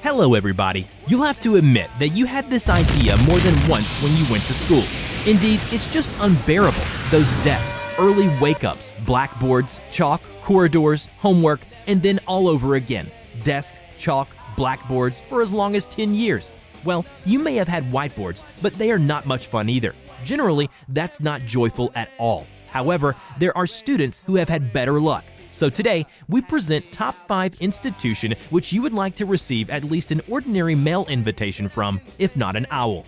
Hello everybody! You'll have to admit that you had this idea more than once when you went to school. Indeed, it's just unbearable. Those desks, early wake-ups, blackboards, chalk, corridors, homework, and then all over again. Desk, chalk, blackboards for as long as 10 years. Well, you may have had whiteboards, but they are not much fun either. Generally, that's not joyful at all. However, there are students who have had better luck. So today, we present top 5 institutions which you would like to receive at least an ordinary mail invitation from, if not an owl.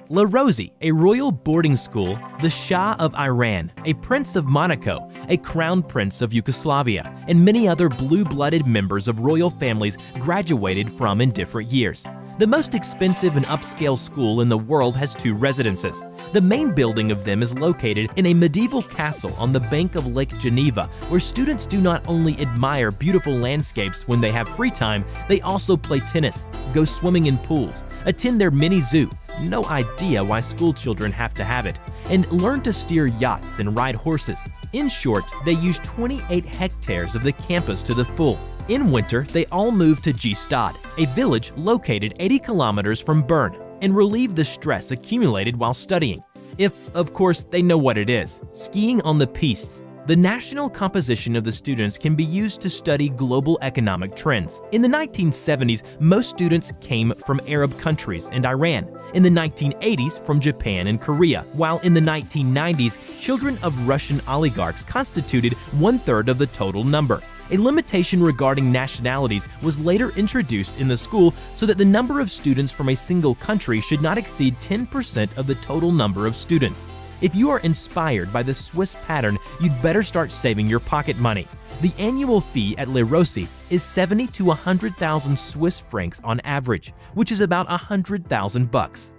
La Rosie, a royal boarding school, the Shah of Iran, a prince of Monaco, a crown prince of Yugoslavia, and many other blue-blooded members of royal families graduated from in different years. The most expensive and upscale school in the world has 2 residences. The main building of them is located in a medieval castle on the bank of Lake Geneva, where students do not only admire beautiful landscapes when they have free time, they also play tennis, go swimming in pools, attend their mini zoo, no idea why school children have to have it, and learn to steer yachts and ride horses. In short, they use 28 hectares of the campus to the full. In winter, they all move to Gstaad, a village located 80 kilometers from Bern, and relieve the stress accumulated while studying. If, of course, they know what it is. Skiing on the pistes. The national composition of the students can be used to study global economic trends. In the 1970s, most students came from Arab countries and Iran. In the 1980s, from Japan and Korea, while in the 1990s, children of Russian oligarchs constituted 1/3 of the total number. A limitation regarding nationalities was later introduced in the school so that the number of students from a single country should not exceed 10% of the total number of students. If you are inspired by the Swiss pattern, you'd better start saving your pocket money. The annual fee at La Rosie is 70 to 100,000 Swiss francs on average, which is about 100,000 bucks.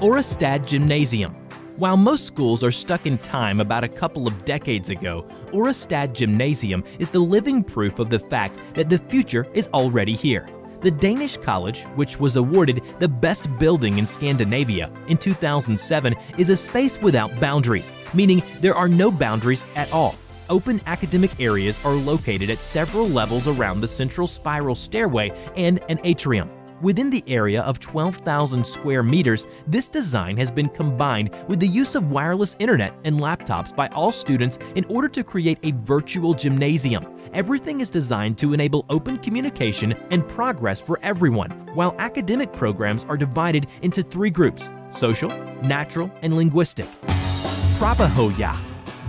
Oerastad Gymnasium. While most schools are stuck in time about a couple of decades ago, Oerastad Gymnasium is the living proof of the fact that the future is already here. The Danish college, which was awarded the best building in Scandinavia in 2007, is a space without boundaries, meaning there are no boundaries at all. Open academic areas are located at several levels around the central spiral stairway and an atrium. Within the area of 12,000 square meters, this design has been combined with the use of wireless internet and laptops by all students in order to create a virtual gymnasium. Everything is designed to enable open communication and progress for everyone, while academic programs are divided into 3 groups: social, natural, and linguistic. Trabahoya,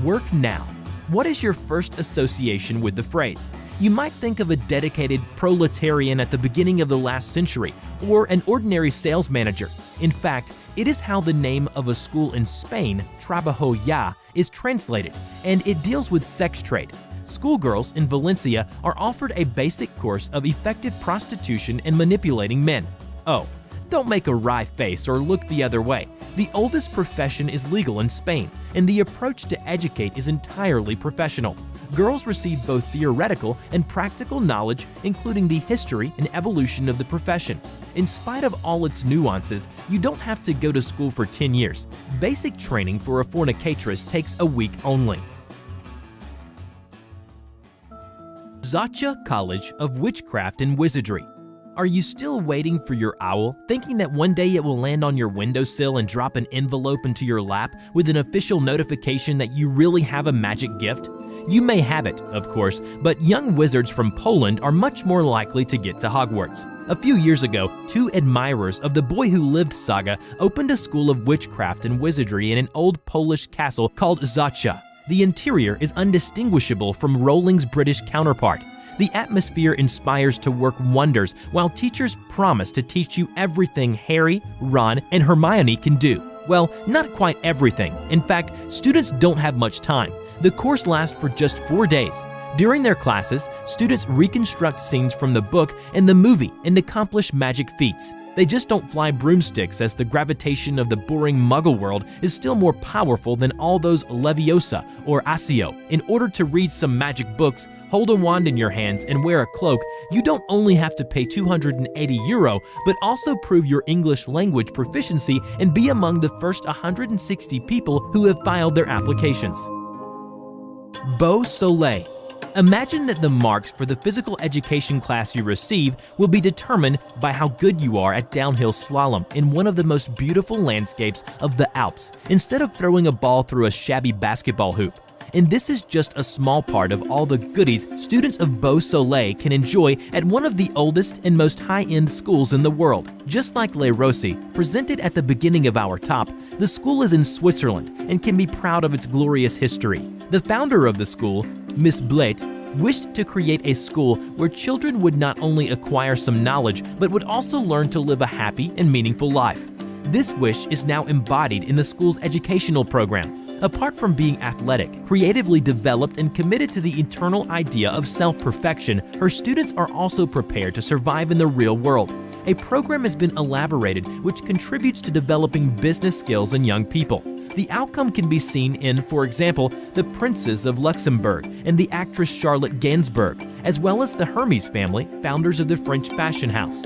work now. What is your first association with the phrase? You might think of a dedicated proletarian at the beginning of the last century, or an ordinary sales manager. In fact, it is how the name of a school in Spain, Trabajoya, is translated, and it deals with sex trade. Schoolgirls in Valencia are offered a basic course of effective prostitution and manipulating men. Oh, don't make a wry face or look the other way. The oldest profession is legal in Spain, and the approach to educate is entirely professional. Girls receive both theoretical and practical knowledge, including the history and evolution of the profession. In spite of all its nuances, you don't have to go to school for 10 years. Basic training for a fornicatress takes a week only. Zacha College of Witchcraft and Wizardry. Are you still waiting for your owl, thinking that one day it will land on your windowsill and drop an envelope into your lap with an official notification that you really have a magic gift? You may have it, of course, but young wizards from Poland are much more likely to get to Hogwarts. A few years ago, 2 admirers of The Boy Who Lived saga opened a school of witchcraft and wizardry in an old Polish castle called Zacha. The interior is undistinguishable from Rowling's British counterpart. The atmosphere inspires to work wonders, while teachers promise to teach you everything Harry, Ron, and Hermione can do. Well, not quite everything. In fact, students don't have much time. The course lasts for just 4 days. During their classes, students reconstruct scenes from the book and the movie and accomplish magic feats. They just don't fly broomsticks, as the gravitation of the boring Muggle world is still more powerful than all those Leviosa or Accio. In order to read some magic books, hold a wand in your hands, and wear a cloak, you don't only have to pay €280, but also prove your English language proficiency and be among the first 160 people who have filed their applications. Beau Soleil, Imagine that the marks for the physical education class you receive will be determined by how good you are at downhill slalom in one of the most beautiful landscapes of the Alps, instead of throwing a ball through a shabby basketball hoop. And this is just a small part of all the goodies students of Beausoleil can enjoy at one of the oldest and most high-end schools in the world. Just like Les Rossi, presented at the beginning of our top, the school is in Switzerland and can be proud of its glorious history. The founder of the school, Miss Blait, wished to create a school where children would not only acquire some knowledge, but would also learn to live a happy and meaningful life. This wish is now embodied in the school's educational program. Apart from being athletic, creatively developed, and committed to the eternal idea of self-perfection, her students are also prepared to survive in the real world. A program has been elaborated which contributes to developing business skills in young people. The outcome can be seen in, for example, the Princes of Luxembourg and the actress Charlotte Gainsbourg, as well as the Hermes family, founders of the French fashion house.